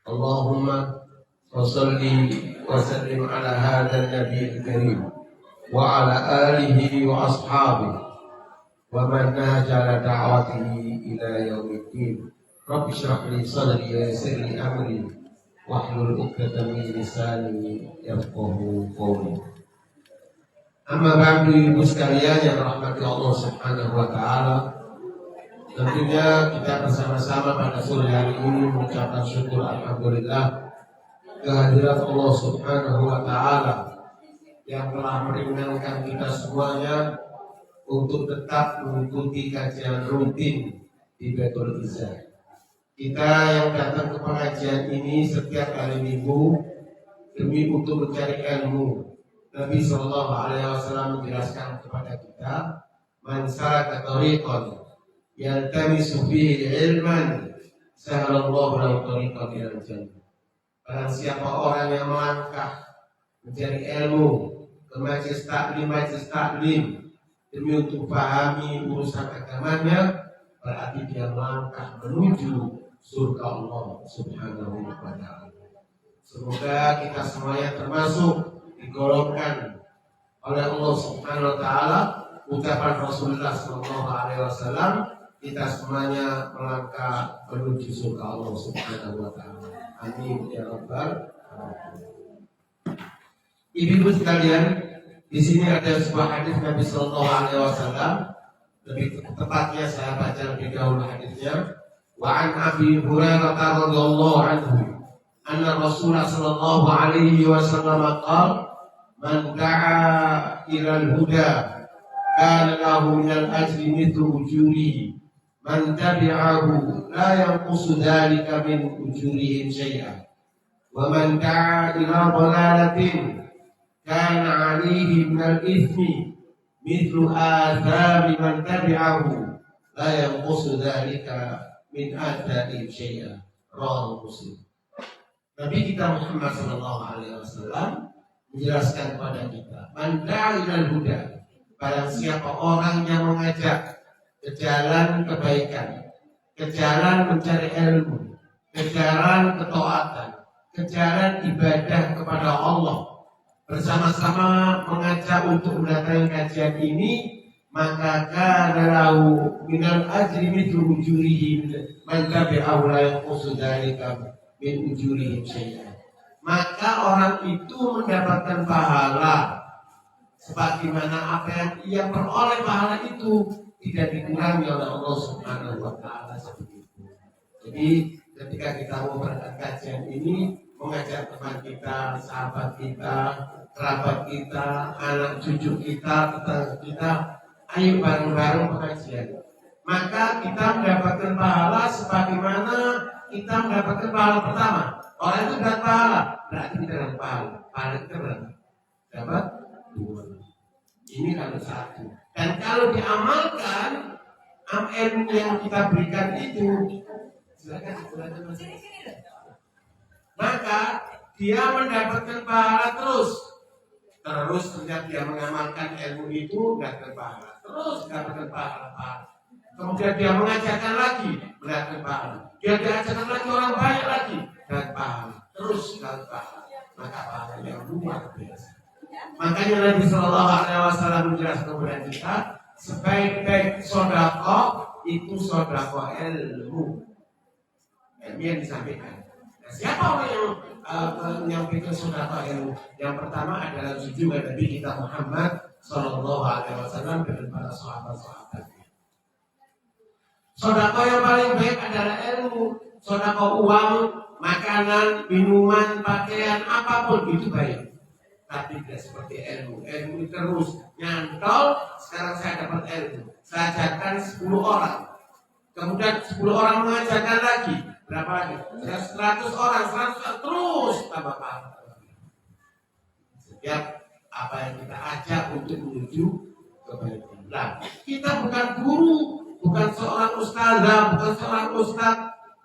Allahumma wasalli wasallim ala hadha nabi karim wa ala alihi wa ashabihi wa man najala da'watihi ila yaumiddin. Rabbi shrah li sadri wa yassir li amri wahlul 'uqdatam min lisani yafqahu qawli. Amma ba'du, ibu sekalian yang rahmati Allah Subhanahu wa taala. Tentunya kita bersama-sama pada sore hari ini mengucapkan syukur alhamdulillah kehadirat Allah Subhanahu wa taala yang telah meringankan kita semuanya untuk tetap mengikuti kajian rutin di Baitul Izzah. Kita yang datang ke pengajian ini setiap hari Minggu demi untuk mencari ilmu. Nabi Shallallahu Alaihi Wasallam menjelaskan kepada kita, man salaka tariqan yaltamisu fihi ilman sahalallahu lahu tariqan ilal jannah. Barang siapa orang yang melangkah mencari ilmu ke majelis taklim demi untuk pahami urusan agamanya, berarti dia melangkah menuju surga Allah Subhanahu wa taala. Semoga kita semuanya termasuk digolongkan oleh Allah Subhanahu wa taala ucapan Rasulullah sallallahu alaihi wasallam, kita semuanya melangkah menuju surga Allah Subhanahu wa taala. Amin ya rabbal alamin. Ibu sekalian, di sini ada sebuah hadis Nabi sallallahu alaihi wasallam. Lebih tepatnya saya baca lebih dahulu hadisnya. Wa an Abi Hurairah radhiyallahu anhu anna Rasulullah sallallahu alaihi wasallam qala man da'a ilal huda kana lahu minal ajri mithlu ujurihi man tabi'ahu la yanqusu dhalika min ujurihim syai'an wa man da'a ila dhalalatin kana 'alaihi minal ithmi mithlu athami man tabi'ahu la yanqusu dhalika min atharihim syai'an. Rawahu Muslim. Nabi kita Muhammad sallallahu alaihi wasallam menjelaskan kepada kita, man da'a ilal huda, barang siapa orang yang mengajak ke jalan kebaikan, ke jalan mencari ilmu, ke jalan ketaatan, ke jalan ibadah kepada Allah, bersama-sama mengajak untuk mendatangi kajian ini, maka kana lahu minal ajri mithlu ujurihi man tabi'ahu la yanqusu dzalika min ujurihim syai'an. Maka orang itu mendapatkan pahala sebagaimana apa yang ia peroleh, pahala itu tidak dikurangi oleh Allah Subhanahu wa taala seperti itu. Jadi ketika kita mau berangkat kajian ini, mengajak teman kita, sahabat kita, kerabat kita, anak cucu kita, tetangga kita, ayo bareng-bareng pengajian. Maka kita mendapatkan pahala sebagaimana kita mendapatkan pahala pertama. Orang itu dapat pahala, berarti kita dapat pahala. Pahala kita berapa? Dapat 2. Ini kalau 1. Dan kalau diamalkan, ilmu yang kita berikan itu, silakan maka dia mendapatkan pahala terus. Sejak dia mengamalkan ilmu itu, mendapatkan pahala. Terus mendapatkan pahala. Kemudian dia mengajarkan lagi, mendapatkan pahala. Dia diajarkan lagi orang banyak lagi, dan pahala. Terus dapat pahala. Maka pahala yang luar biasa. Makanya Nabi Sallallahu Alaihi Wasallam menjelaskan kepada kita, sebaik-baik sedekah itu sedekah ilmu. Ilmu yang disampaikan. Nah, siapa orang yang menyampaikan sedekah ilmu? Yang pertama adalah junjungan Nabi kita Muhammad Sallallahu Alaihi Wasallam dengan para sahabat-sahabat. Sedekah yang paling baik adalah ilmu. Sedekah uang, makanan, minuman, pakaian, apapun itu baik. Tapi tidak seperti ilmu. Ilmu terus nyantol. Sekarang saya dapat ilmu, saya ajarkan 10 orang, kemudian 10 orang mengajarkan lagi. Berapa lagi? 100 orang, 100 orang, terus tambah pahala. Setiap apa yang kita ajak untuk menuju kebaikan. Nah, kita bukan guru, bukan seorang ustazah, bukan seorang ustaz.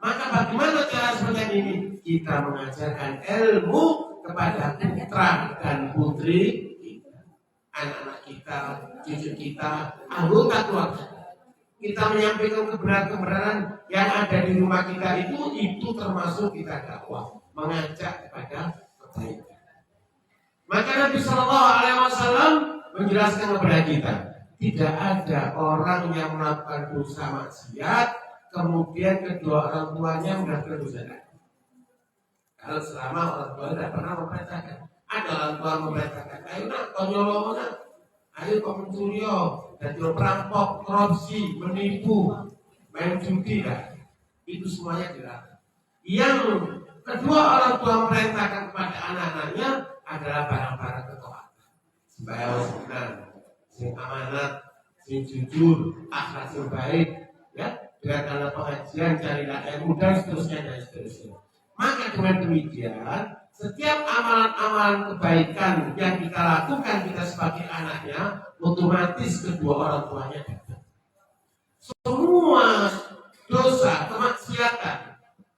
Maka bagaimana cara seperti ini? Kita mengajarkan ilmu kepada putra dan putri kita, anak-anak kita, cucu kita, anggota keluarga. kita menyampaikan kebenaran-kebenaran yang ada di rumah kita itu termasuk kita dakwah, mengajak kepada kebaikan. Maka Nabi Shallallahu Alaihi Wasallam menjelaskan kepada kita, tidak ada orang yang melakukan dosa maksiat kemudian kedua orang tuanya melakukan dosa. Kalau selama orang tua tidak pernah memperintahkan, ada orang tua memperintahkan, ayo nak kau nyolong nak, ayo kau mencuri, jadi perampok, korupsi, menipu, main judi lah, itu semuanya dilarang. Yang kedua orang tua memerintahkan kepada anak-anaknya adalah barang-barang ketaatan, sembahyang sunnah, sing amanat, sing jujur, akhlak yang baik, ya, dengan karena pengajian, carilah ilmu dan seterusnya dan seterusnya. Maka dengan demikian, setiap amalan-amalan kebaikan yang kita lakukan kita sebagai anaknya, otomatis kedua orang tuanya dapat. Semua dosa, kemaksiatan,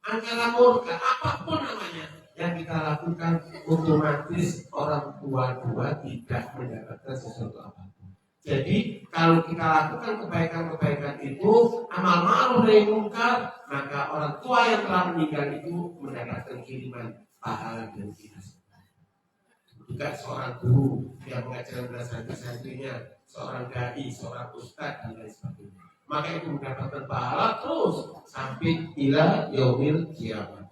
angkara murka, apapun namanya yang kita lakukan, otomatis orang tua tidak mendapatkan sesuatu apapun. Jadi kalau kita lakukan kebaikan-kebaikan itu, amal ma'ruf nahi munkar, maka orang tua yang telah meninggal itu mendapatkan kiriman pahala dan kias. Juga seorang guru yang mengajarkan santri-santrinya, seorang dai, seorang ustadz dan lain sebagainya, maka itu mendapatkan pahala terus sampai ila yaumil kiamat.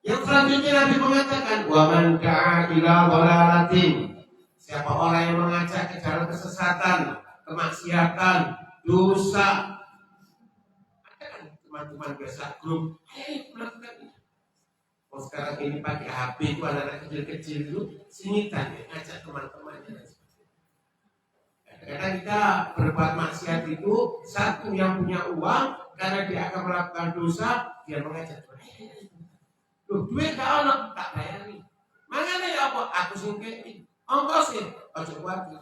Yang selanjutnya Nabi mengatakan, wa man da'a ila dhalalatin, siapa orang yang mengajak ke jalan kesesatan, kemaksiatan, dosa. Ada kan teman-teman biasa grup, melakukan ini. Oh sekarang ini pakai HP itu anak-anak kecil-kecil itu singitan ya, ngajak teman-temannya. Kadang-kadang kita berbuat maksiat itu, satu yang punya uang, karena dia akan melakukan dosa, dia mengajak. Loh, duit gak ada, tak bayari. Makanya ya apa? Aku singkir. Ongkos ya, ojo wajib.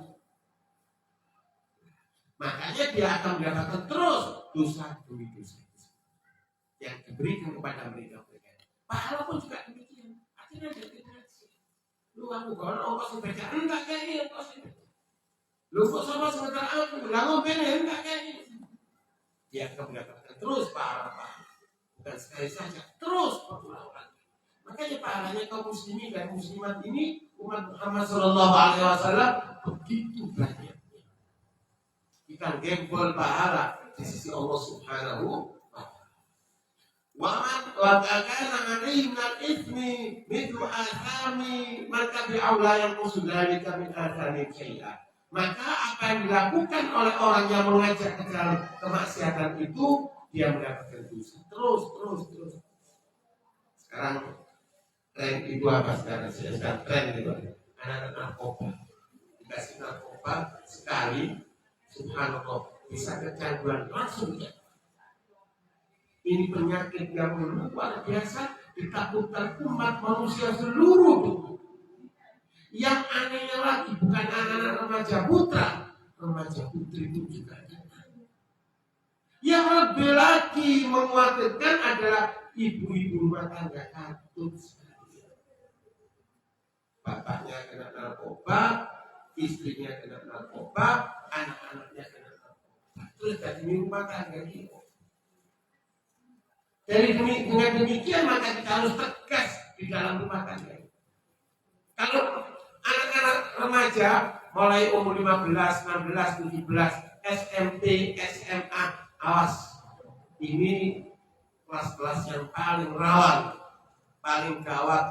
Makanya dia akan mendapatkan terus dosa demi dosa yang diberikan kepada mereka. Pahala pun juga demikian. Akhirnya dia tidak sih. Lu kamu kalau ongkos dibaca enggak kayak ini ongkos ini. Lu kok sama sebentar aku lalu bener enggak kayak ini. Dia akan mendapatkan terus pahala. Bukan sekali saja, terus berulang-ulang. Makanya pahalanya kaum muslimin dan muslimat ini umat Muhammad Sallallahu Alaihi Wasallam begitu banyak. Kita gembol pahala di sisi Allah Subhanahu wa Ta'ala. Wa kana alaihi minal itsmi mithlu athami man tabi'u la yanqusu dzalika min athami syai'a. Maka apa yang dilakukan oleh orang yang mengajak ke jalan kemaksiatan itu, dia mendapatkan dosa terus. Sekarang tren itu apa sekarang? Sedang tren itu anak-anak narkoba. Dikasih narkoba sekali, subhanallah, bisa kecanduan langsung ya. Ini penyakit yang luar biasa, ditakutkan umat manusia seluruh dunia. Yang anehnya lagi bukan anak-anak remaja putra, remaja putri itu juga ada. Yang lebih lagi mengkhawatirkan adalah ibu-ibu rumah tangga katut. Bapaknya kena narkoba, istrinya kena narkoba, anak-anaknya kena narkoba. Terus jadi rumah tangga kita. Jadi dengan demikian maka kita harus tegas di dalam rumah tangga. Kalau anak-anak remaja mulai umur 15, 16, 17, SMP, SMA, awas. Ini kelas-kelas yang paling rawan, paling gawat.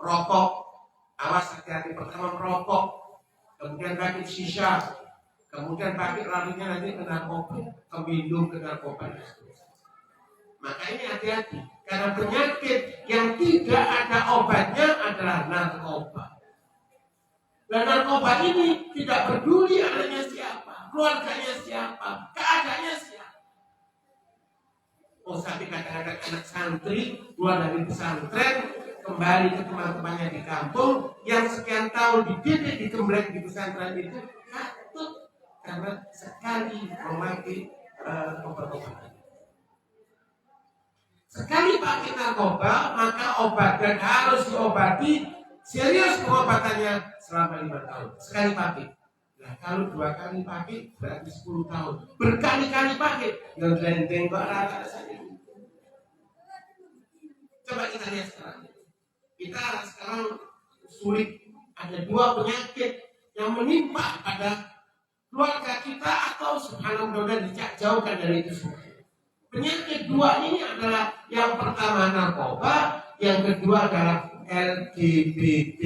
Rokok, awas hati-hati, pertama merokok, kemudian pakai shisha, kemudian pakai larinya nanti ke narkoba, ke minum, ke narkoba. Maka ini hati-hati, karena penyakit yang tidak ada obatnya adalah narkoba. Dan narkoba ini tidak peduli anaknya siapa, keluarganya siapa, keadaannya siapa. Oh, tapi kadang-kadang anak santri keluar dari pesantren, kembali ke teman-temannya di kampung, yang sekian tahun dididik, digembleng di pesantren itu, katut karena sekali memakai obat-obatan. Sekali pakai narkoba, maka obat dan harus diobati serius pengobatannya selama 5 tahun. Sekali pakai. Nah, kalau 2 kali pakai berarti 10 tahun. Berkali-kali pakai, yang gelendeng kok rata saja. Coba kita lihat sekarang. Kita sekarang sulit, ada 2 penyakit yang menimpa pada keluarga kita atau subhanallah dijauhkan dari itu semua. Penyakit 2 ini adalah yang pertama narkoba, yang kedua adalah LGBT.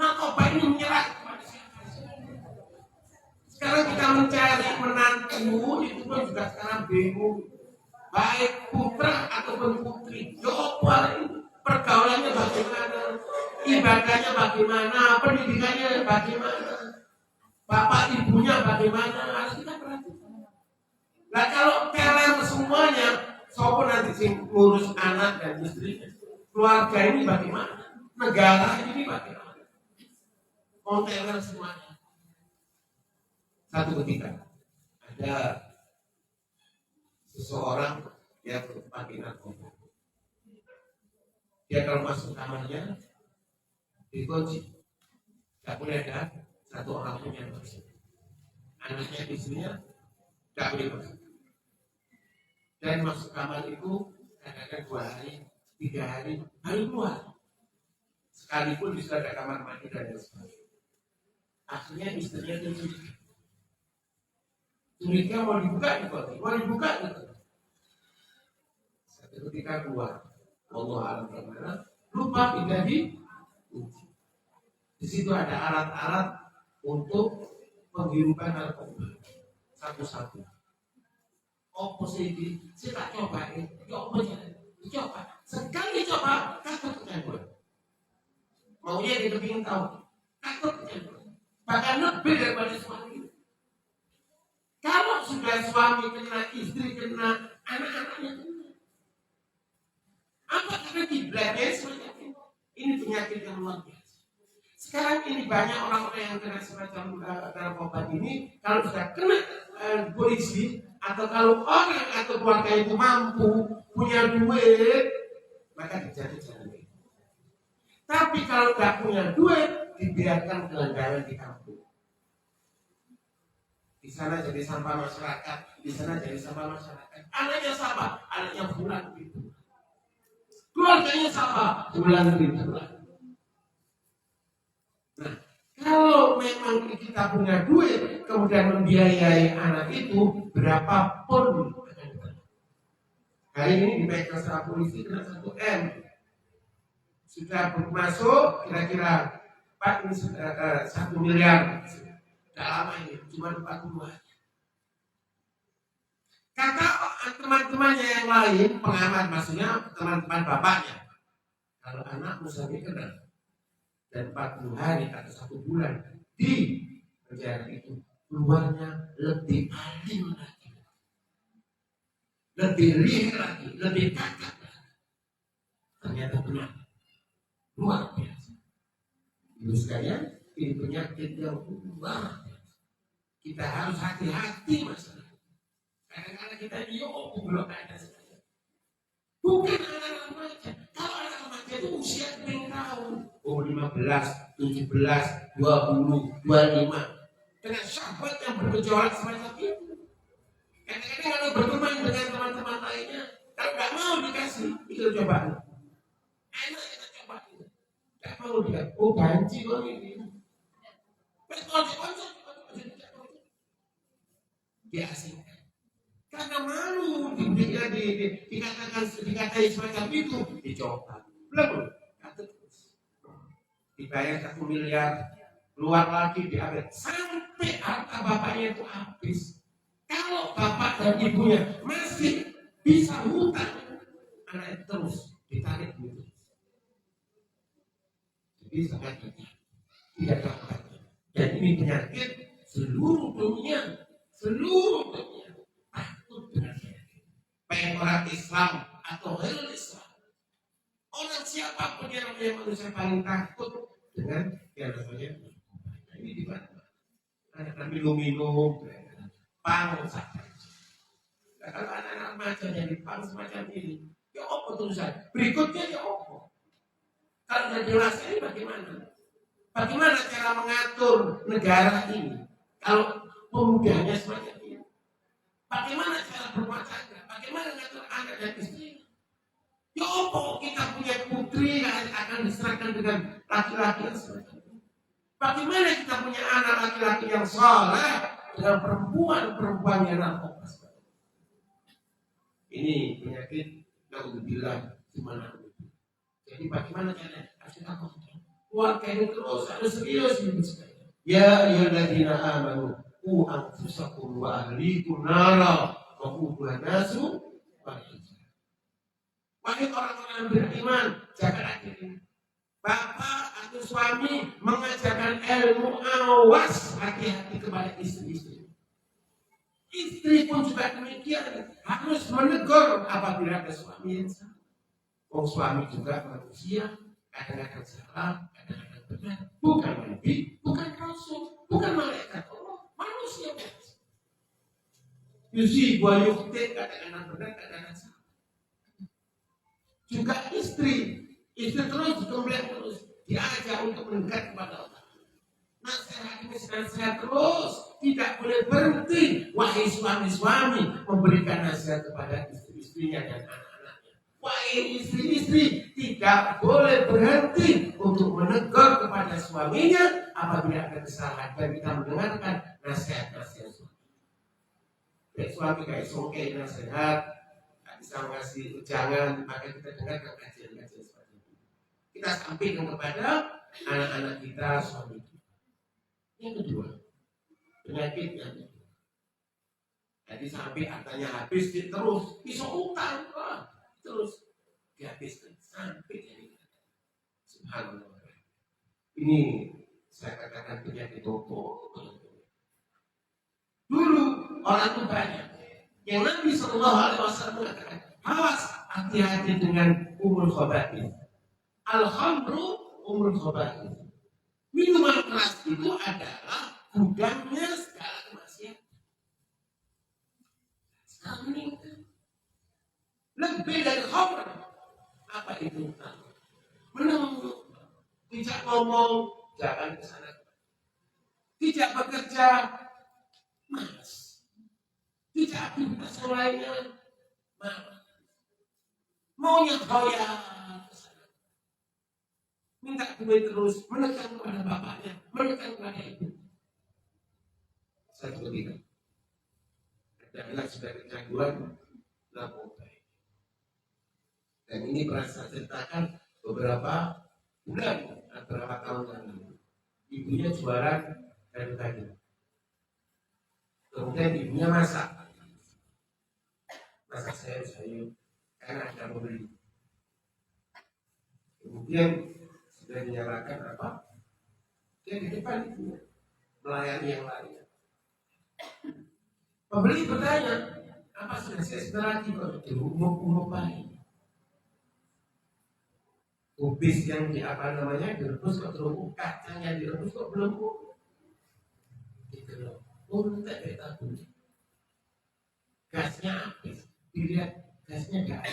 Narkoba ini menyerang kepada siapa? Sekarang kita mencari menantu itu pun juga sekarang bingung. Baik putra ataupun putri, pergaulannya bagaimana, ibadahnya bagaimana, pendidikannya bagaimana, bapak ibunya bagaimana, harus kita perhatikan. Nah kalau kalian semuanya, siapa nanti sih ngurus anak dan istri, keluarga ini bagaimana, negara ini bagaimana, kontainer semuanya. Satu ketika ada seseorang yang pakai narkoba. Dia kalau masuk kamarnya dikunci, tak boleh ada satu orang pun yang masuk. Anaknya istrinya tak boleh masuk. Dan masuk kamar itu kadang-kadang 2 hari, 3 hari, baru keluar. Sekalipun bisa ada kamar mandi dan sebagainya. Akhirnya istrinya itu curiga mau dibuka gitu. Satu ketika keluar, Allah alam kemana, lupa pindah di kunci. Di situ ada alat-alat untuk penghirupan narkoba satu-satu. Oposisi, saya tak cobain, coba. Sekali coba, takut kejadian. Maunya dia ingin tahu, takut kejadian. Bahkan lebih daripada suami. Kalau sudah suami kena, istri kena, anak-anaknya kena. Apa karena kiblatnya semacam ini? Ini penyakit yang luar biasa. Sekarang ini banyak orang-orang yang kena semacam narkoba ini, kalau sudah kena polisi, atau kalau orang atau keluarga itu mampu, punya duit, maka dijadi-jadi. Tapi kalau nggak punya duit, dibiarkan gelandangan di kampung. Di sana jadi sampah masyarakat, di sana jadi sampah masyarakat. Anaknya sama, anaknya bulan gitu. Keluarganya sama, bulan gitu. Nah, kalau memang kita punya duit, kemudian membiayai anak itu, berapapun. Hari ini dipegang secara polisi kena 1 M. Sudah masuk kira-kira 1 miliar. Tidak lama ini, cuma 40 hari. Kata teman-temannya yang lain, pengamat maksudnya teman-teman bapaknya, kalau anakmu sampai kena dan 40 hari atau 1 bulan di penjara itu, keluarnya lebih alim lagi, lebih lihai lagi, lebih kakak lagi. Ternyata benar, luar biasa. Ibu sekalian, ini penyakit yang luar biasa. Kita harus hati-hati masalah. Kadang-kadang kita belum ada saja. Bukan anak remaja. Kalau anak remaja itu usia 10 tahun. 15, 17, 20, 25. Dengan sahabat yang bergejolak semacam itu. Kadang-kadang kalau berteman dengan teman-teman lainnya, kalau nggak mau dikasih, itu cobaan. Enak kita coba itu. Nggak mau dia. Oh banci kok ini. Diasingkan. Karena malu dikatai semacam itu, dicoba. Belum, dibayar 1 miliar, keluar lagi diambil sampai harta bapaknya itu habis. Kalau bapak dan ibunya masih bisa hutang, anak itu terus ditarik gitu. Jadi sangat tidak dapat. Dan ini penyakit seluruh dunia takut dengan penyakit. Baik orang Islam atau non Islam, orang siapapun yang namanya manusia paling takut dengan yang namanya ini di mana? Anak minum, pang saja. Kalau anak-anak remaja jadi pang semacam ini, ya apa tulisan? Berikutnya ya apa? Kalau tidak jelas ini bagaimana? Bagaimana cara mengatur negara ini kalau pemudanya semacam ini? Bagaimana cara berumah tangga? Bagaimana mengatur anak dan istri? Ya apa kita punya putri yang akan diserahkan dengan laki-laki yang semacam ini? Bagaimana kita punya anak laki-laki yang saleh dengan perempuan yang narkoba? Ini penyakit naudzubillah di mana? Jadi bagaimana caranya? Harus kita kontrol. Keluarga ini terus harus serius ini. Ya ayyuhalladzina amanu qu anfusakum wa ahlikum nara wa quduha nasu wal hijrah. Wahai orang-orang yang beriman, jaga diri. Bapak atau suami mengajarkan ilmu, awas hati-hati kepada istri-istri. Istri pun juga demikian, harus menegur apabila ada suami yang salah. Suami juga manusia, kadang-kadang salah, kadang-kadang benar. Bukan nabi, bukan rasul, bukan malaikat Allah, manusia biasa. Yusi gua yukti, kadang-kadang benar, kadang-kadang salah. Juga istri terus dikembali terus diajak untuk mendekat kepada Allah. Nasihat ini nasihat terus, tidak boleh berhenti. Wahai suami-suami, memberikan nasihat kepada istri-istrinya dan anak-anaknya. Wahai istri-istri, tidak boleh berhenti untuk menegur kepada suaminya apabila ada kesalahan dan kita mendengarkan nasihat-nasihat suami. Baik suami kayak songke nasihat, tak bisa ngasih ujangan, maka kita dengarkan kajian-kajian seperti itu. Kita sampaikan kepada anak-anak kita, suami kita. Yang kedua, penyakit yang kedua. Jadi sampai hartanya habis, terus bisa utang, terus dihabiskan sampai jadi subhanallah. Ini saya katakan penyakit toko. Dulu orang itu banyak yang Nabi SAW mengatakan, awas hati-hati dengan umul khaba'ith. Al-khamru umul khaba'ith. Minuman keras itu adalah gudangnya segala kemaksiatan. Sekarang meningkat. Lebih dari khamr. Apa itu? Menunggu. Tidak ngomong, jangan ke sana. Tidak bekerja, malas. Tidak aktivitas yang lainnya, malas. Maunya goyah ke sana. Minta duit terus, menekan kepada bapaknya, menekan kepada ibu. Saya berikan. Adalah sebagai kecanduan narkoba. Dan ini pernah saya ceritakan beberapa bulan, beberapa tahun yang lalu. Ibunya jualan kayu-kayu. Kemudian ibunya masak sayur-sayur karena ada pembeli. Kemudian sudah dinyalakan apa? Dia di depan ibunya melayani yang lain. Pembeli bertanya, apa sudah selesai lagi kok di umum baik? Kubis yang direbus kok terlalu kacangnya direbus kok belum gitu loh. Untuk kita bunyi gasnya habis, dilihat gasnya gak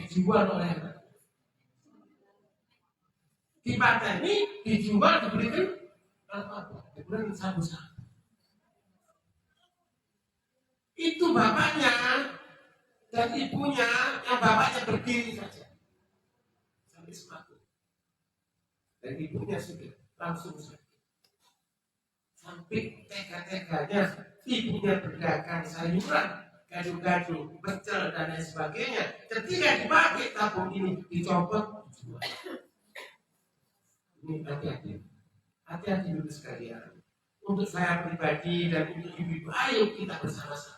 dijual oleh anak. Dipateni, dijual, diberikan apa? Diberikan sabu-sabu. Itu bapaknya dan ibunya, yang bapaknya berdiri saja sampai semakin, dan ibunya sudah langsung sakit. Sampai tega-teganya ibunya berdagang sayuran, gado-gado, pecel dan lain sebagainya. Ketika dipakai tabung ini dicopot, dijual. Ini hati-hati dulu sekalian. Untuk saya pribadi dan untuk ibu-ibu, ayo kita bersama-sama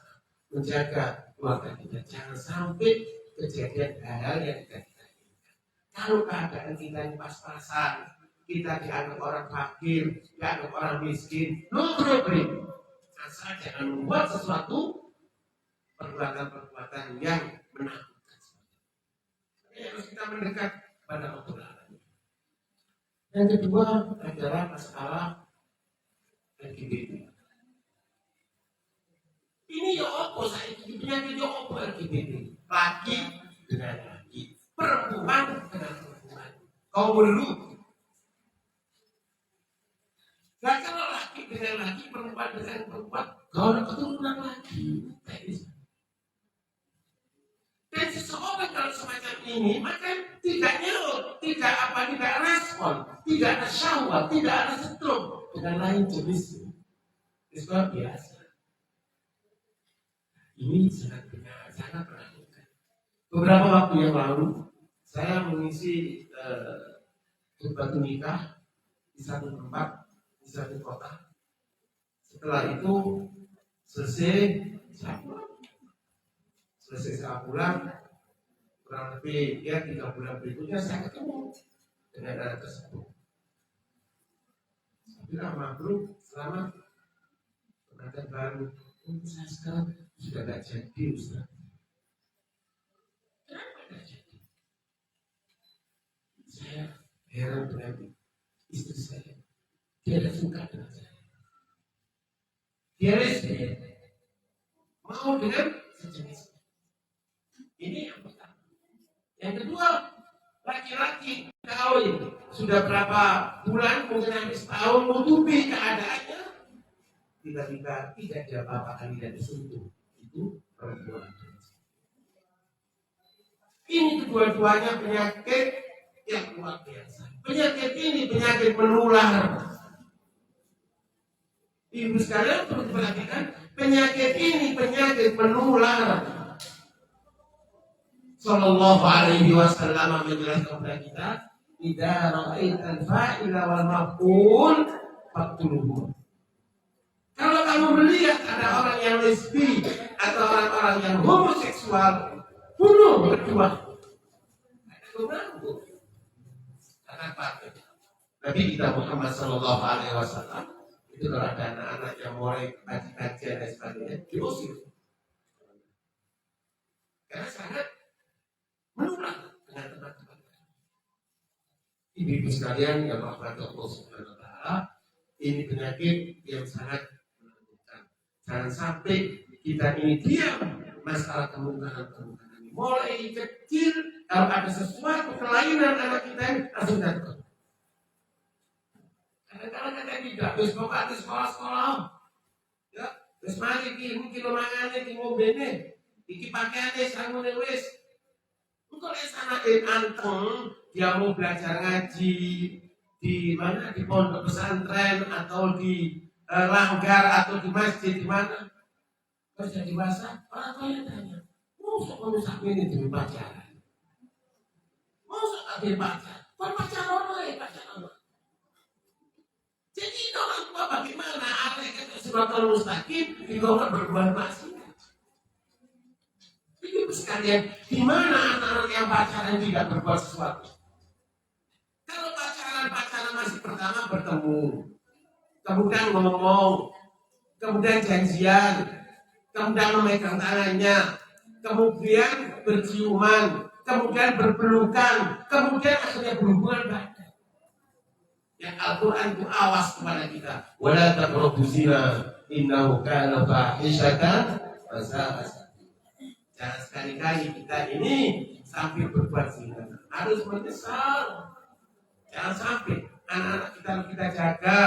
menjaga keluarga kita. Jangan sampai kejadian hal-hal yang tidak kita inginkan. Kalau keadaan kita ini pas-pasan, kita dianggap orang fakir, dianggap orang miskin, no problem. Asal jangan membuat sesuatu perbuatan-perbuatan yang menakutkan. Harus kita mendekat pada Allah. Yang kedua adalah masalah LGBT. Ini ya apa saya ini penyakit ya apa LGBT? Laki dengan laki, perempuan dengan perempuan. Kau dulu Nah, kalau laki dengan laki, perempuan dengan perempuan, kalau ada keturunan lagi. Dan seseorang kalau semacam ini, maka tidak nyaut, tidak respon, tidak ada syahwat, tidak ada setrum dengan lain jenis. Itu biasa. Ini sangat menakutkan. Beberapa waktu yang lalu, saya mengisi khutbah nikah di satu tempat, di satu kota. Setelah itu selesai saya pulang, kurang lebih 3 bulan berikutnya saya ketemu dengan anak tersebut. Saya bilang, maklum, selamat pengantin baru. Saya sekarang sudah gak jadi, Ustaz. Kenapa gak jadi? Saya heran dengan istri saya. Dia tidak suka dengan saya. Dia lesbian. Mau dengan sejenis. Ini yang pertama. Yang kedua, laki-laki kawin sudah berapa bulan, mungkin hampir setahun, menutupi keadaannya, tiba-tiba tidak ada apa-apa, tidak disentuh. Itu perempuan. Ini kedua-duanya penyakit yang luar biasa. Penyakit ini penyakit menular. Ibu sekalian perlu diperhatikan, penyakit ini penyakit menular. Sallallahu alaihi wasallam menjelaskan kepada kita, idza ra'aital fa'ila wal maf'ul faqtuluhu. Kalau kamu melihat ada orang yang lesbi atau orang-orang yang homoseksual, bunuh berdua. Kenapa? Nabi kita Muhammad sallallahu alaihi wasallam itu kalau ada anak-anak yang mulai kaji-kajian dan sebagainya, diusir. Karena sangat menular dengan teman-teman. Ibu-ibu sekalian yang rahmat Allah Subhanahu wa taala, ini penyakit yang sangat menakutkan. Jangan sampai kita ini diam masalah kemungkaran-kemungkaran ini. Mulai kecil, kalau ada sesuatu kelainan anak kita ini langsung datang. Kadang-kadang kita tidak besok di sekolah-sekolah. Ya, terus mari mungkin lomangane di mobilnya, iki pakaiannya sangune wis. Untuk anak anteng, dia mau belajar ngaji di mana, di pondok pesantren atau di langgar atau di masjid di mana, terus jadi dewasa, orang tuanya tanya, musuh ini demi pacaran, musuh demi pacaran, pacaran. Jadi orang tua bagaimana? Ada kata Siratal Mustaqim, digolong berbuat maksiat. Ibu sekalian, di mana anak-anak yang pacaran tidak berbuat sesuatu? Kalau pacaran masih pertama bertemu, kemudian ngomong, kemudian janjian, kemudian memegang tangannya, kemudian berciuman, kemudian berpelukan, kemudian akhirnya berhubungan badan. Yang Al-Quran itu awas kepada kita. Wala taqrabu zina, innahu kana fahishatan wa sa'a. Jangan sekali-kali kita ini sampai berbuat zina. Harus menyesal. Jangan sampai anak-anak kita jaga.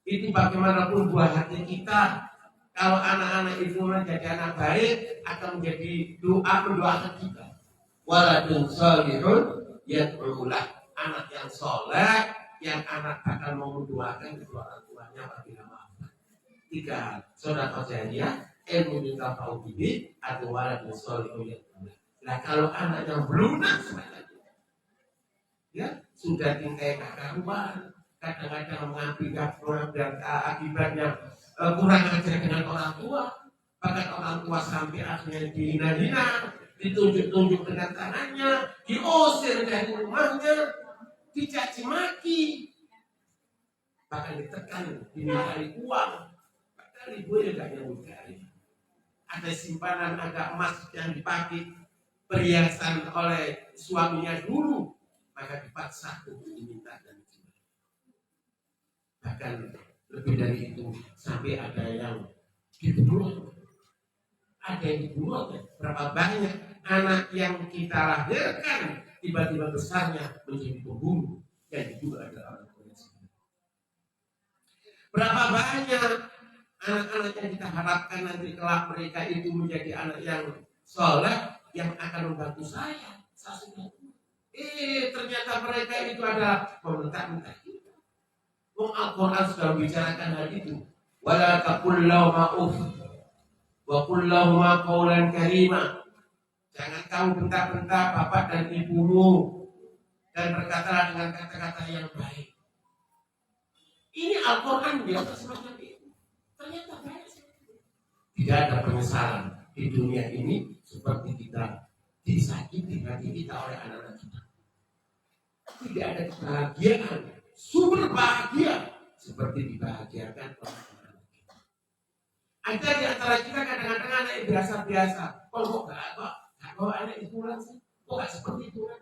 Itu bagaimanapun buah hati kita. Kalau anak-anak itu menjadi anak baik, akan menjadi mendoakan kita. Waladun sholihun yad'ulah. Anak yang soleh, yang anak akan mau mendoakan kedua orang tuanya apabila maaf. 3, sedekah jariyah. Ilmu minta tahu bibi atau waladun sholihun yad'ulah. Nah kalau anak yang lunas ya sudah tingkai kakaruan, kadang-kadang mengakibatkan dan akibatnya kurang ajar dengan orang tua, bahkan orang tua sampai akhirnya dihina-hina, ditunjuk-tunjuk dengan tangannya, diusir dari rumahnya, dicaci maki, bahkan ditekan, dimintai uang, padahal ibu yang gak nyambutkan. Ada simpanan agak emas yang dipakai perhiasan oleh suaminya dulu, maka dipaksa untuk diminta dan dijual. Bahkan lebih dari itu, sampai ada yang dibunuh. Ada yang dibunuh, berapa banyak anak yang kita lahirkan tiba-tiba besarnya menjadi pembunuh, yang juga adalah orang tua. Berapa banyak anak-anak yang kita harapkan nanti kelak mereka itu menjadi anak yang soleh, yang akan membantu saya. Ternyata mereka itu adalah pemerintah kita. Al-Quran sudah membicarakan hal itu. Wala taqul lahuma uff wa qul lahuma qawlan karima. Jangan kamu bentak-bentak bapak dan ibumu, dan berkatalah dengan kata-kata yang baik. Ini Al-Quran biasa semacam itu. Ternyata banyak. Tidak ada penyesalan di dunia ini seperti kita disakiti hati kita oleh anak-anak kita. Tidak ada kebahagiaan, sumber bahagia seperti dibahagiakan oleh anak-anak kita. Ada di antara kita kadang-kadang anak yang biasa-biasa. Kok gak bawa anak itu pulang sih? Kok gak seperti itu kan?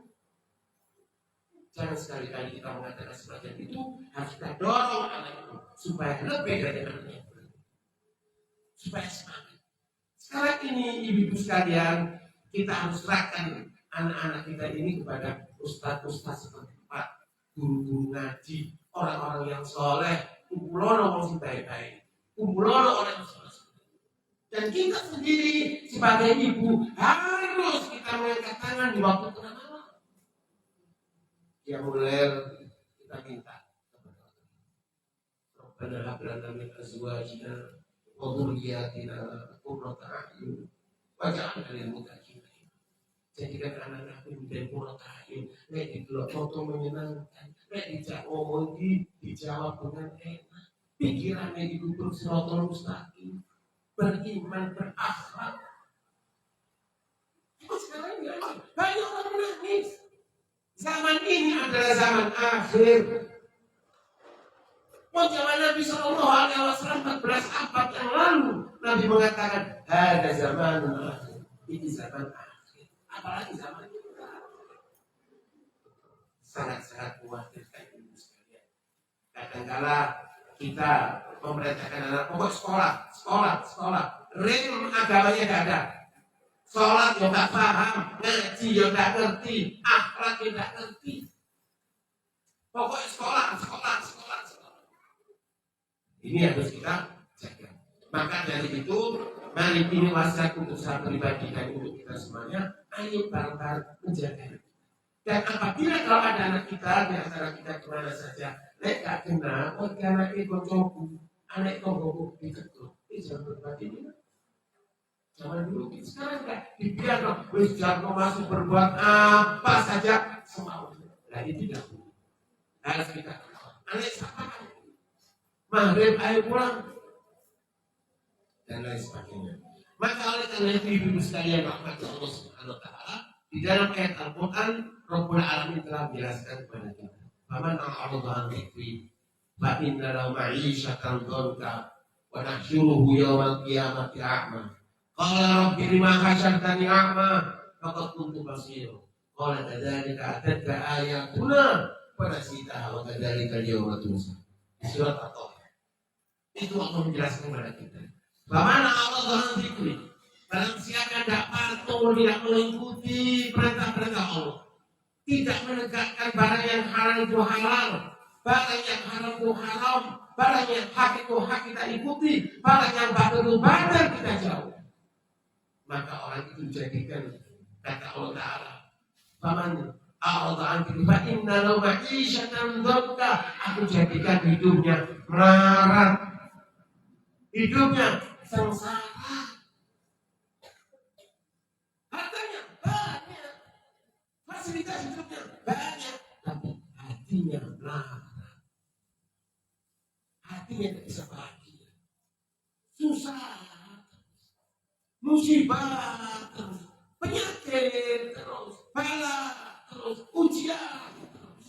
Jangan sekali-kali kita mengatakan seperti itu. Harus kita dorong anak itu supaya lebih dari anak yang berikut, supaya semangat. Sekarang ini ibu-ibu sekalian, kita harus serahkan anak-anak kita ini kepada ustaz-ustaz seperti Pak, guru-guru ngaji, orang-orang yang soleh, kumpulono orang baik-baik, kumpulono orang yang soleh. Dan kita sendiri sebagai ibu harus kita mengangkat tangan di waktu tengah malam. Yang mulai kita minta kepada Rabbana hab lana min azwajina wa dhurriyyatina qurrata a'yun waj'alna lil muttaqina. Jadikan anak-anak menjadi qurrata a'yun, nek didelok foto menyenangkan, nek dijak ngomong dijawab dengan enak, pikirannya ditutur siratal mustaqim, beriman, berakhlak. Sekarang banyak orang menangis. Zaman ini adalah zaman akhir. Zaman Nabi SAW 14 abad yang lalu, Nabi mengatakan, ada zaman akhir. Ini zaman akhir. Apalagi zaman kita. Sangat-sangat mengkhawatirkan ibu sekalian. Kadang-kala kita memerintahkan anak pokok sekolah. Rem agamanya tidak ada. Sholat ya gak paham, ngaji ya gak ngerti, akhlak ya gak ngerti. Pokoknya sekolah. Ini harus kita jaga. Maka dari itu, mari ini wasiat untuk saya pribadi dan untuk kita semuanya, ayo bareng-bareng menjaga. Dan apabila kalau ada anak kita, di antara kita kemana saja, nek gak kenal, anak itu coba, anak itu ngomong diketuk, ini jangan berbagi ini. Zaman dulu, sekarang enggak dibiarkan, wis jangan masuk berbuat apa saja semaunya. Nah itu tidak boleh. Harus kita anak siapa? Maghrib ayo pulang dan lain sebagainya. Maka oleh karena itu ibu sekalian rahmat Allah Subhanahu wa taala, di dalam ayat Al-Qur'an Rabbul Alamin telah menjelaskan kepada kita. Faman a'rada an dzikri fa inna lahu ma'isyatan dhanka wa nahsyuruhu yawmal qiyamati a'ma. Qala rabbi lima hasyartani a'ma faqad kuntu basira. Qala kadzalika atatka ayatuna wa nasitaha wa kadzalika al-yawma tunsa. Surat At-Taha. Itu Allah menjelaskan kepada kita. Bagaimana Allah Tuhan zikri? Barang siapa tidak patuh, tidak mengikuti perintah-perintah Allah, tidak menegakkan barang yang halal itu halal, barang yang haram itu haram, barang yang hak itu hak kita ikuti, barang yang batil itu batil kita jauh. Maka orang itu jadikan kata Allah Ta'ala, Faman a'rada an dzikri fa inna lahu ma'isyatan dhanka. Aku jadikan hidupnya melarat, hidupnya sengsara, hartanya banyak, fasilitas hidupnya banyak, tapi hatinya melarat, hatinya tidak bisa bahagia, susah, musibah terus, penyakit terus, bala terus, ujian terus.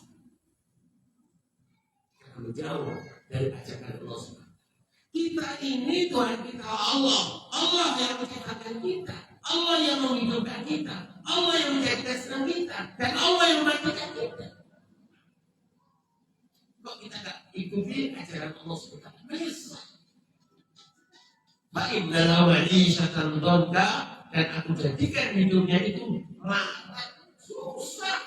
Kita menjauh dari ajakan Allah SWT. Kita ini Tuhan kita Allah yang menciptakan kita, Allah yang menghidupkan kita, Allah yang menjadikan senang kita, dan Allah yang mematikan kita. Kok kita tak ikuti ajaran Allah SWT? Menyesal. Inna lahu ma'isyatan dhanka, dan aku jadikan hidupnya itu melarat, susah.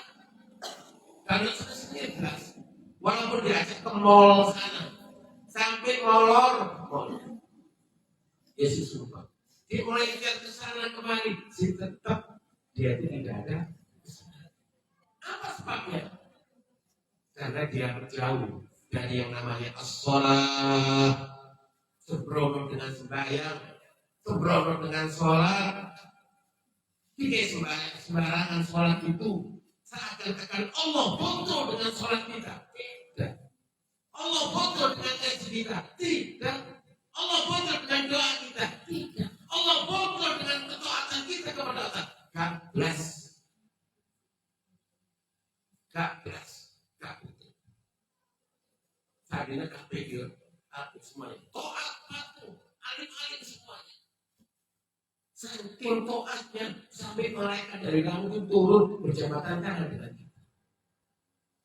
Karena sendiri jelas, walaupun diajak ke mall sana, sampai mau dia itu tidak ada kesenangan. Apa sebabnya? Karena dia berjauh dari yang namanya as-shalah, sembrono dengan sembahyang, sembrono dengan sholat. Tidak sembarangan sholat itu seakan-akan Allah butuh dengan sholat kita. Tidak. Allah butuh dengan ngaji kita. Tidak. Allah butuh dengan doa kita. Tidak. Allah butuh dengan ketaatan kita kepada Allah. God bless. God bless. God butuh. Tadinya gak pikir aku semuanya. Toat patuh. Alim-alim semuanya. Saking toatnya sampai mereka dari langit itu turun berjabatan tangan dengan kita.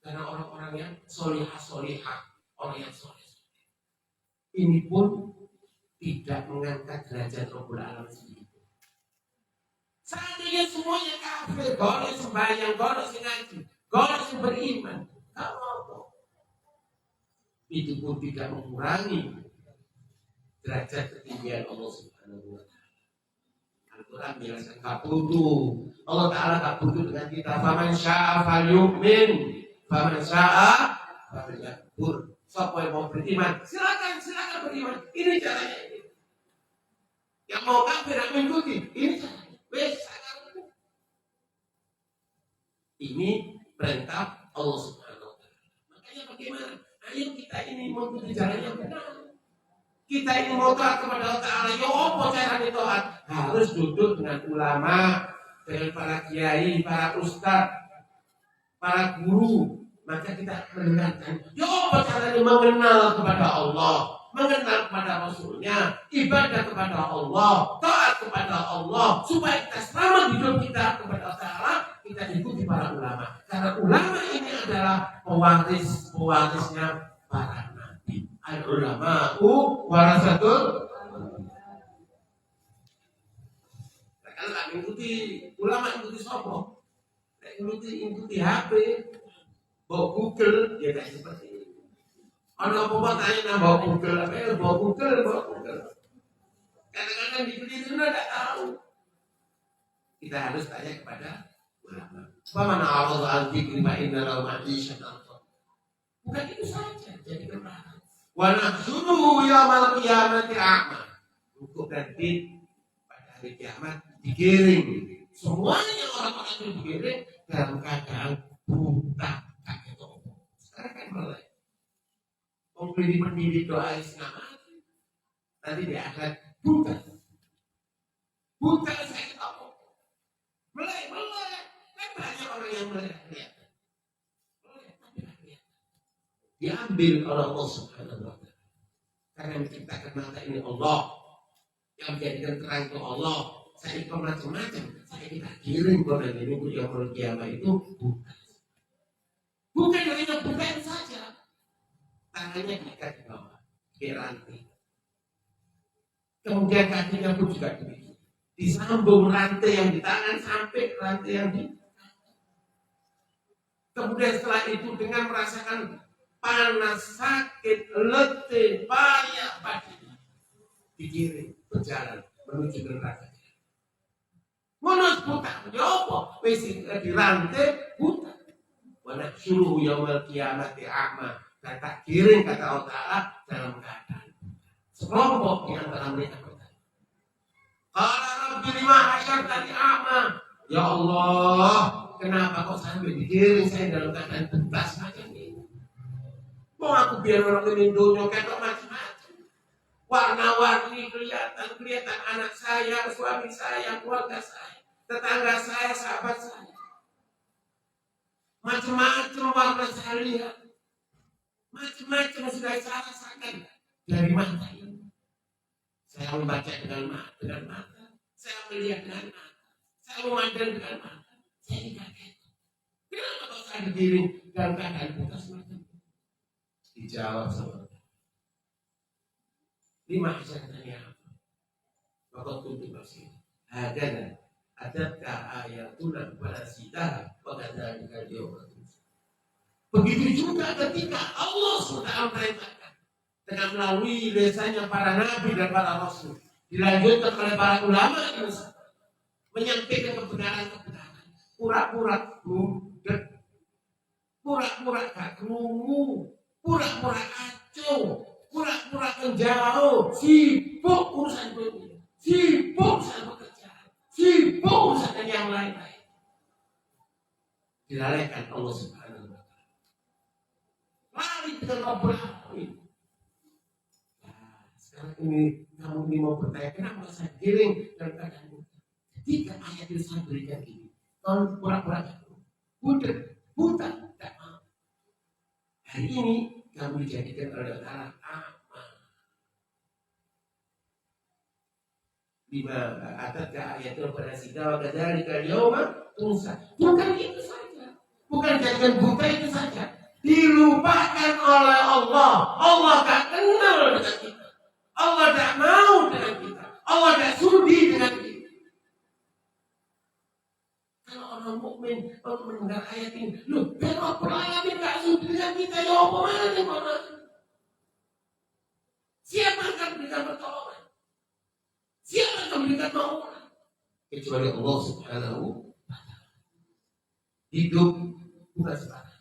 Karena orang-orang yang solihah, orang yang soleh. Ini pun tidak mengangkat derajat Rabbul Alamin sendiri. Seandainya semuanya kafir, golongan sembahyang, golongan ngaji, golongan beriman, apa? Itu pun tidak mengurangi derajat ketinggian Allah Subhanahu wa Ta'ala. Al-Quran menjelaskan gak butuh. Allah Ta'ala gak butuh dengan kita. Faman sya'a falyu'min, faman sya'a falyakfur. Siapa yang mau beriman, silakan beriman. Ini caranya ini. Yang mau kafir dan mengikuti, ini caranya. Ini perintah Allah Subhanahu wa Ta'ala. Makanya bagaimana? Ayo kita ini mengikuti jalan yang benar. Kita ini mau taat kepada Allah Ta'ala. Ya apa caranya taat? Harus duduk dengan ulama, dengan para kiai, para ustadz, para guru. Maka kita mendengarkan. Ya apa caranya mengenal kepada Allah, mengenal kepada Rasulnya, ibadah kepada Allah, taat kepada Allah, supaya kita selamat hidup kita kepada Allah Ta'ala. Kita ikuti para ulama. Karena ulama ini adalah pewarisnya para nabi. Al-ulama'u warasatul. Kalau nggak mengikuti ulama, ikuti sopo, ikuti HP, bawa Google, ya kayak seperti ini. Kalau apa tanya bawa Google, bawa Google. Kadang-kadang itu nggak tahu. Kita harus tanya kepada ulama. Bagaimana Allah al-Fikri ma'inna lau-ma'ishan al-Fad. Bukan itu saja, jadi kebenaran. Wa nahsyuruhu yaumal qiyamati a'ma. Untuk nanti pada hari kiamat digiring. Semuanya orang-orang itu digiring dalam keadaan buta kakek toko. Sekarang kan mulai. Pendiri doa Islam nanti dia akan buta. Buta saya tahu. Mulai. Kan banyak orang yang melihat. Diambil oleh Allah Subhanahu wa Ta'ala. Karena menciptakan mata ini Allah, yang menjadikan terang itu Allah. Saya ikut macam-macam. Saya kita kirim kepada ini yang kiamat itu bukan hanya bukan saja. Tangannya diikat di bawah, di rantai. Kemudian kakinya pun juga demikian. Disambung rantai yang di tangan sampai rantai yang di. Kemudian setelah itu dengan merasakan panas, sakit, letih, payah badannya, dikirim berjalan menuju neraka. Menurut buta, apa? Wisi dirantai buta. Wanak suruh yaumal qiyamati a'ma. Kata kirim kata Allah Ta'ala dalam keadaan sekelompok di antara mereka bertanya. Qala rabbi lima hasyartani a'ma. Ya Allah, kenapa kok sampai dikirim saya dalam keadaan buta semacam ini? Mau aku biar orang ini dunia kayak macam-macam. Warna-warni kelihatan anak saya, suami saya, keluarga saya, tetangga saya, sahabat saya. Macam-macam warna saya lihat. Macam-macam sudah saya rasakan dari mata ini. Saya membaca dengan mata. Saya melihat dengan mata. Saya memandang dengan mata. Saya tidak kaget. Kenapa kok saya digiring dalam keadaan buta semacam itu? Dijawab sama lima hasanahnya apa? Bapak tuntut masih adakah ayatuna pada sita pada dia. Begitu juga ketika Allah sudah merintahkan dengan melalui lisannya para nabi dan para rasul, dilanjutkan oleh para ulama menyampaikan kebenaran. pura-pura budek, pura-pura gak krungu, pura-pura kacau, pura-pura menjauh, sibuk urusan dunia, sibuk urusan pekerjaan, sibuk urusan yang lain-lain. Dilalaikan Allah Subhanahu wa Ta'ala. Lari dengan Rabbul Alamin. Nah, sekarang ini kamu ini mau bertanya, kenapa saya giring dan keadaan buta? Ketika ayat yang saya berikan ini, kalau pura-pura budek, buta, tidak mau. Hari ini kamu dijadikan oleh Allah amal. Lima atas ayat pada sidang dari kalian tunsa. Bukan itu saja, bukan jadikan buta itu saja. Dilupakan oleh Allah. Allah tak kenal dengan kita. Allah tak mau dengan kita. Allah tak sudi dengan kita. Kalau orang mukmin mendengar ayat ini, loh, kenapa Alamin tak sudi dengan kita? Ya apa mana? Siapa akan berikan pertolongan? Siapa akan berikan maafan? Kecuali Allah Subhanahu wa Ta'ala. Hidup bukan sebarang.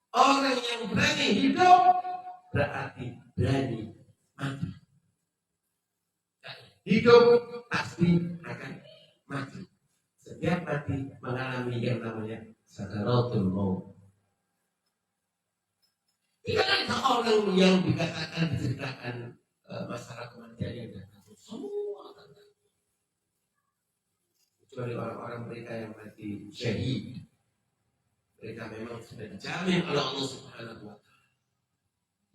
Orang yang berani hidup berarti berani mati. Hidup pasti akan mati. Setiap mati mengalami yang namanya sakaratul maut. Tidak ada orang yang dikatakan diceritakan masalah kematian yang datang. Semua datang. Kecuali orang-orang mereka yang mati syahid. Mereka memang sudah dijamin oleh Allah Subhanahu wa Ta'ala.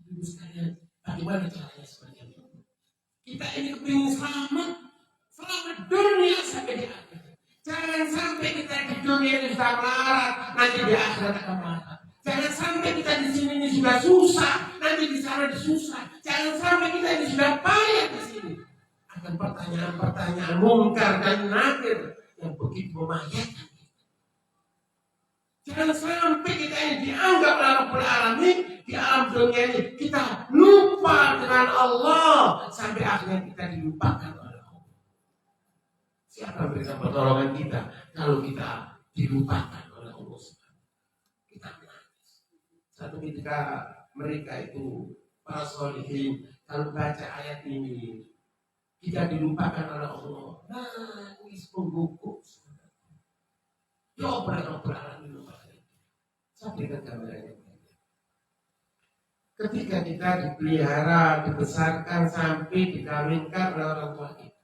Ibu sekalian, bagaimana caranya seperti itu? Kita ini kepingin selamat dunia sampai di akhirat. Jangan sampai kita di dunia ini sudah melarat, nanti di akhirat akan melarat. Jangan sampai kita di sini ini sudah susah, nanti di sana disusah. Jangan sampai kita ini sudah payah di sini. Akan pertanyaan-pertanyaan mungkar dan nakir yang begitu membahayakan. Jangan sampai kita ini dianggap oleh Rabbul Alamin di alam dunia ini kita lupa dengan Allah sampai akhirnya kita dilupakan oleh Allah. Siapa yang berikan pertolongan kita kalau kita dilupakan oleh Allah? Kita menangis. Satu ketika mereka itu para sholihin kalau baca ayat ini kita dilupakan oleh Allah. Nangis membungkuk. Ya Rabbul Alamin. Saya berikan gambarannya. Ketika kita dipelihara, dibesarkan sampai dikawinkan oleh orang tua kita.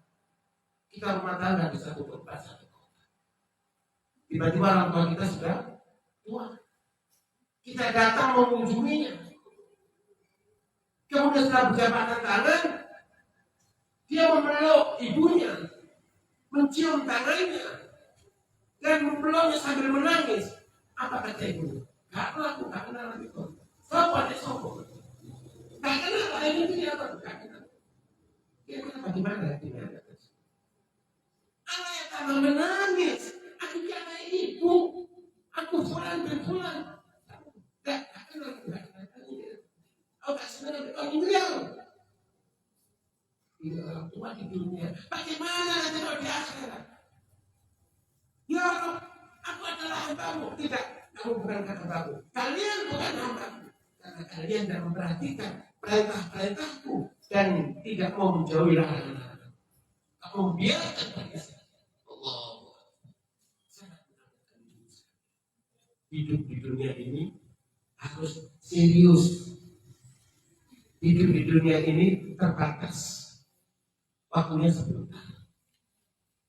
Kita rumah tangga di satu tempat, satu kota. Tiba-tiba orang tua kita sudah tua. Kita datang mengunjunginya. Kemudian setelah berjabatan tangan, dia memeluk ibunya, mencium tangannya, dan memeluknya sambil menangis. Apa kata ibunya? Gak kenal, gak kenal lagi kok. Sopo deh sopo. Gak kenal, ini dia apa? Gak kenal. Dia kenal bagaimana? Anak yang tambah menangis. Aku kira ibu. Aku fulan dan fulan. Gak kenal, gak kenal. Oh gak kenal, oh ini dia. Ini orang tua di dunia. Bagaimana nanti kalau di akhirat? Ya Allah, aku adalah hambamu. Tidak, kamu bukan hambamu. Kalian bukan hambamu. Karena kalian tidak memperhatikan perintah-perintahku dan tidak mau menjauhi larangan-larangan. Kamu biarkan pergi. Allah. Hidup di dunia ini harus serius. Hidup di dunia ini terbatas. Waktunya sebentar.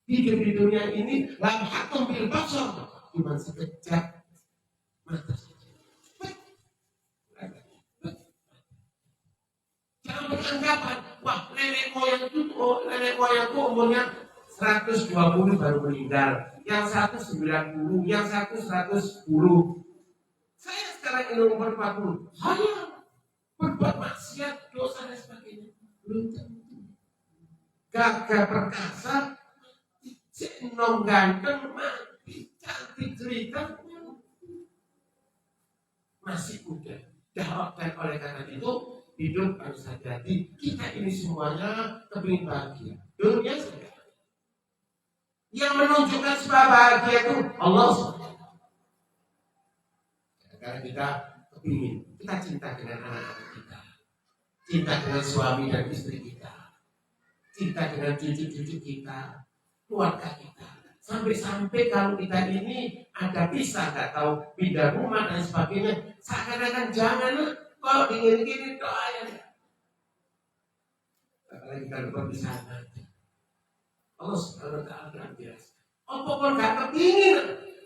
Hidup di dunia ini lamhatun bil basar, cuma sekejap mata saja. Jangan beranggapan, wah nenek moyangku umurnya 120 baru meninggal, yang satu 90, yang satu 110. Saya sekarang ini umur 40, hanya berbuat maksiat, dosa dan sebagainya. Belum tentu. Gagah perkasa, senong ganteng, mati, cantik cerita, masih muda. Dan oleh karena itu hidup harus hati-hati. Kita ini semuanya kepingin bahagia. Dunia sudah. Yang menunjukkan sebuah bahagia itu Allah. Karena kita kepingin, kita cinta dengan anak-anak kita, cinta dengan suami dan istri kita, cinta dengan cucu-cucu kita, keluarga kita. Sampai-sampai kalau kita ini ada pisah, nggak tahu pindah rumah dan sebagainya, seakan-akan jangan kalau dingin-dingin doa ya. Apalagi kalau perpisahan nanti. Allah Subhanahu wa taala biasa. Apa pun nggak kepingin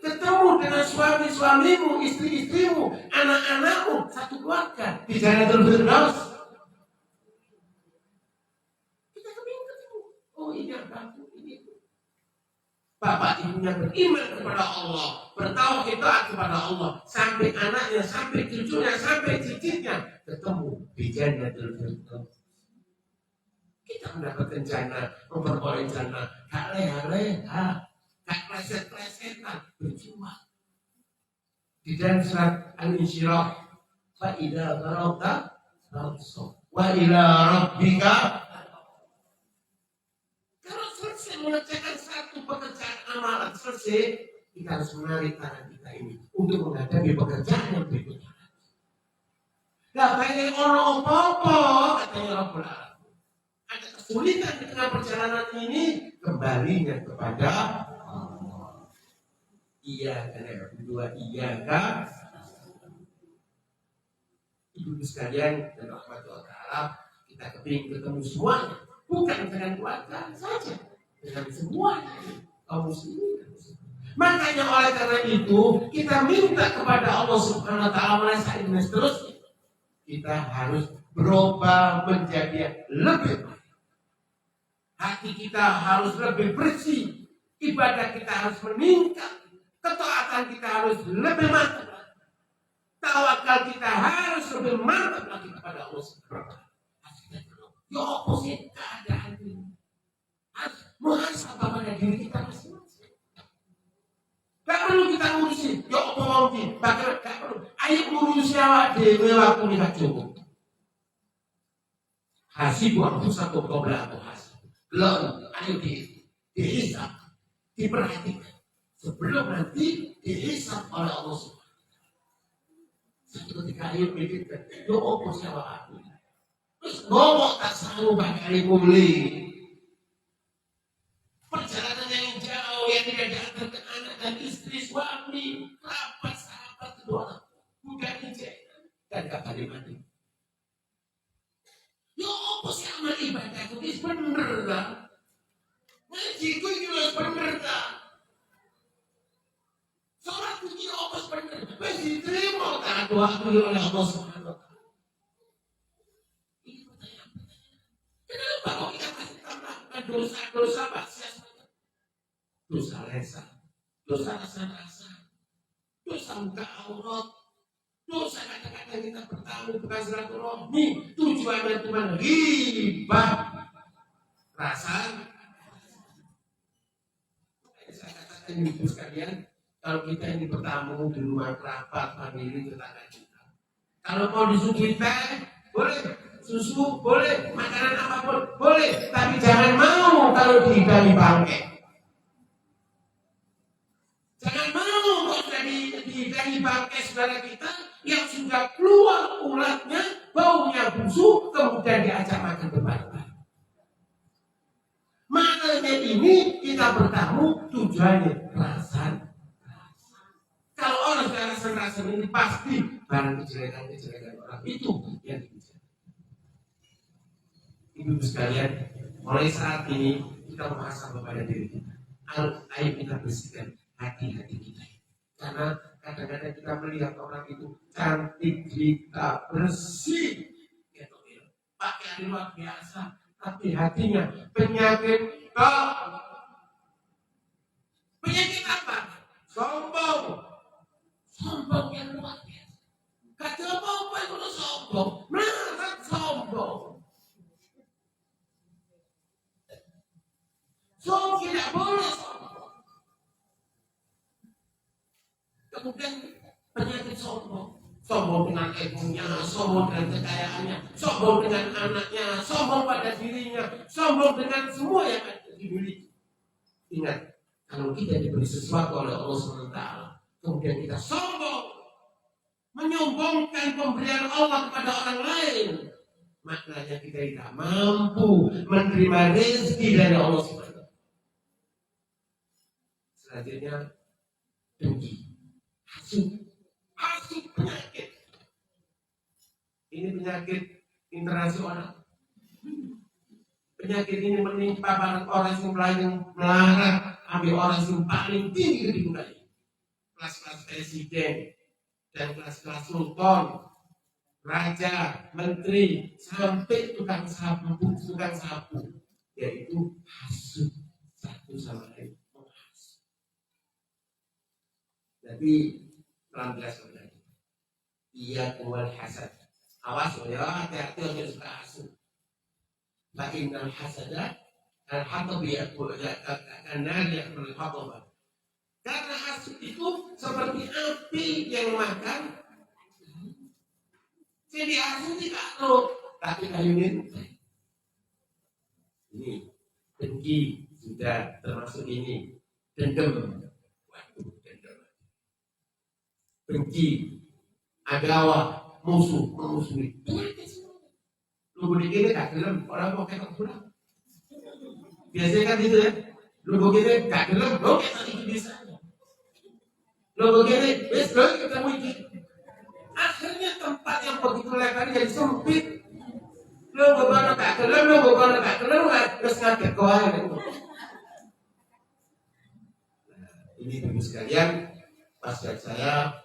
ketemu dengan suami-suamimu, istri-istrimu, anak-anakmu, satu keluarga di Jannatul Firdaus. Kita kepingin ketemu. Oh ini abangku, ini bapak ibunya beriman kepada Allah, bertauhid kepada Allah, sampai anaknya, sampai cucunya, sampai cicitnya ketemu di Jannatul Firdaus. Kita mendapatkan jannah, memperoleh jannah, gak leha-leha, gak pleset-plesetan, berjuang. Di dalam surat Al-Insyirah, fa idza faragta fansab wa ila rabbika. Kalau selesai mengerjakan satu pekerjaan amalan selesai, kita harus menarik tangan kita ini untuk menghadapi pekerjaan yang berikutnya. Gak pengen orang apa-apa, katanya Rabbul Alamin. Ada kesulitan di tengah perjalanan ini, kembalinya kepada Allah. Iya kan yang kedua, iya kan. Ibu sekalian dan rahmatullah ta'ala, kita kepingin ketemu semuanya, bukan dengan keluarga saja, dengan semua kaum muslimin. Makanya oleh karena itu kita minta kepada Allah Subhanahu wa ta'ala merasa ini seterusnya. Kita harus berubah menjadi lebih baik. Hati kita harus lebih bersih, ibadah kita harus meningkat, ketaatan kita harus lebih mantap, tawakal kita harus lebih mantap lagi kepada Allah Subhanahu wa taala. Ya opposite keadaan ini. Harus muhasabah pada diri kita masing-masing. Gak perlu kita ngurusin, ya apa mau di, bahkan gak perlu. Ayo ngurusi awak dhewe waktu lihat cukup. Hasibu anfusakum qabla an tuhasab. Belum, ayo dihisab, diperhatikan sebelum nanti dihisab oleh Allah Subhanahu wa taala. Satu ketika ayo mikirkan, yo opo siapa aku? Terus ngomong tak sanggup bakal mulai. Perjalanan yang jauh yang tidak diantarkan anak dan istri, suami, kerabat, sahabat, kedua bukan ijazah dan kabar mati. Yo apa sih amal ibadahku ini bener lah. Ngajiku ini harus bener lah. Sholatku ini apa bener. Masih diterima tak doaku oleh Allah Subhanahu wa taala. Ini pertanyaan-pertanyaan. Kenapa kok kita masih tambahkan dosa-dosa maksiat? Dosa lisan, dosa rasa-rasa, dosa muka aurat, dosa kata-kata kita bertamu bukan silaturahmi, tujuannya cuma ghibah, rasa. Saya katakan ibu sekalian, kalau kita ini bertamu di rumah kerabat, famili, tetangga kita, kalau mau disuguhi teh, boleh, susu boleh, makanan apapun boleh, tapi jangan mau kalau dihidangi bangke. Jangan mau kalau dihidangi bangke saudara kita yang sudah keluar ulatnya, baunya busuk, kemudian diajak makan berbareng-bareng. Makanya ini kita bertamu tujuannya rasa. Kalau orang sudah rasa ini pasti barang kejelekan orang itu yang dibicarakan. Ibu sekalian, mulai saat ini kita muhasabah pada diri kita. Ayo kita bersihkan hati-hati kita. Karena kadang-kadang kita melihat orang itu cantik, kita bersih, gitu, pakaian luar biasa, tapi hatinya penyakit apa? Sombong yang luar biasa. Kata apa itu sombong? Nah, sombong. Sombong tidak boleh sombong. Kemudian penyakit sombong. Sombong dengan egonya, sombong dengan kekayaannya, sombong dengan anaknya, sombong pada dirinya, sombong dengan semua yang dimiliki. Ingat, Kalau kita diberi sesuatu oleh Allah SWT, kemudian kita sombong, menyombongkan pemberian Allah kepada orang lain, maknanya kita tidak mampu menerima rezeki dari Allah SWT. Selanjutnya, dengki, hasud penyakit. Ini penyakit internasional. Penyakit ini menimpa orang yang paling melarat, ambil orang yang paling tinggi kedudukan, kelas-kelas presiden dan kelas-kelas sultan, raja, menteri, sampai tukang sapu, yaitu hasud satu sama lain. Jadi pelan-pelan lagi. Iya kual hasad. Awas ya, hati-hati orang suka hasud. Fa'innal hasada al-hatab ya'kul an-nar ya'kul al-hatab. Karena hasud itu seperti api yang makan. Jadi hasud tidak loh, tapi kayunya ini dengki sudah termasuk ini, dendam. Waduh, dendam. Benci, adawa, musuhi. Lu begini gak gelem, orang mau kayak pulang. Biasanya kan gitu ya. Lu begini gak gelem, lo kayak itu bisa. Lu begini, lo ketemu itu. Akhirnya tempat yang begitu lebar jadi sempit. Lu beban gak gelem, terus ngaget keuangan itu. Nah, ini ibu sekalian, pasca saya,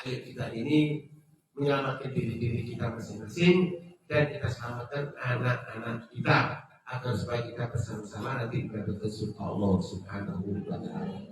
ayo kita ini menyelamatkan diri kita masing-masing. Dan kita selamatkan anak-anak kita agar supaya kita bersama-sama nanti berkenan surga Allah Subhanahu wa Ta'ala.